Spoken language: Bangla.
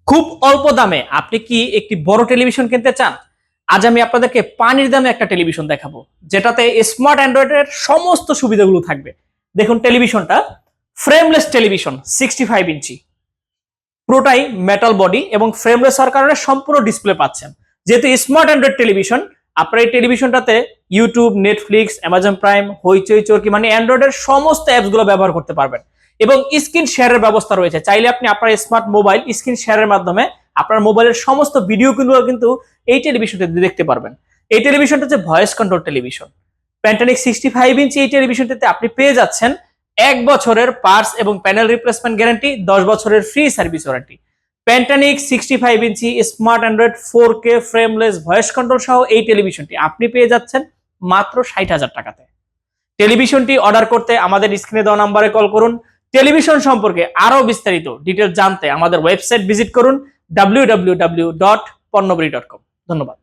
খুব অল্প দামে আপনি কি একটি বড় টেলিভিশন কিনতে চান? আজ আমি আপনাদেরকে পানির দামে একটা টেলিভিশন দেখাবো, যেটাতে স্মার্ট অ্যান্ড্রয়েডের সমস্ত সুবিধাগুলো থাকবে। দেখুন টেলিভিশনটা ফ্রেমলেস টেলিভিশন, 65 ইঞ্চি, পুরোটাই মেটাল বডি এবং ফ্রেমলেস হওয়ার কারণে সম্পূর্ণ ডিসপ্লে পাচ্ছেন। যেহেতু স্মার্ট অ্যান্ড্রয়েড টেলিভিশন, আপনার এই টেলিভিশনটাতে ইউটিউব, নেটফ্লিক্স, অ্যামাজন প্রাইম, হইচই, চরকি মানে অ্যান্ড্রয়েডের সমস্ত অ্যাপসগুলো ব্যবহার করতে পারবেন এবং স্ক্রিন শেয়ারের ব্যবস্থা রয়েছে। চাইলে আপনি আপনার স্মার্ট মোবাইল স্ক্রিন শেয়ারের মাধ্যমে আপনার মোবাইলের সমস্ত ভিডিওগুলো কিন্তু এই টেলিভিশনটাতে দেখতে পারবেন। এই টেলিভিশনটা হচ্ছে ভয়েস কন্ট্রোল টেলিভিশন। প্যান্টানিক 65 ইঞ্চি এই টেলিভিশনটাতে আপনি পেয়ে যাচ্ছেন 1 বছরের পার্টস এবং প্যানেল রিপ্লেসমেন্ট গ্যারান্টি, 10 বছরের ফ্রি সার্ভিস ওয়ারেন্টি। প্যান্টানিক 65 inch smart Android 4K frameless voice control সহ এই টেলিভিশনটি আপনি পেয়ে যাচ্ছেন মাত্র 60,000 টাকাতে। টেলিভিশনটি অর্ডার করতে আমাদের স্ক্রিনে দেওয়া নাম্বারে কল করুন। টেলিভিশন সম্পর্কে আরো বিস্তারিত ডিটেইলস জানতে আমাদের ওয়েবসাইট ভিজিট করুন www.ponnoburi.com। ধন্যবাদ।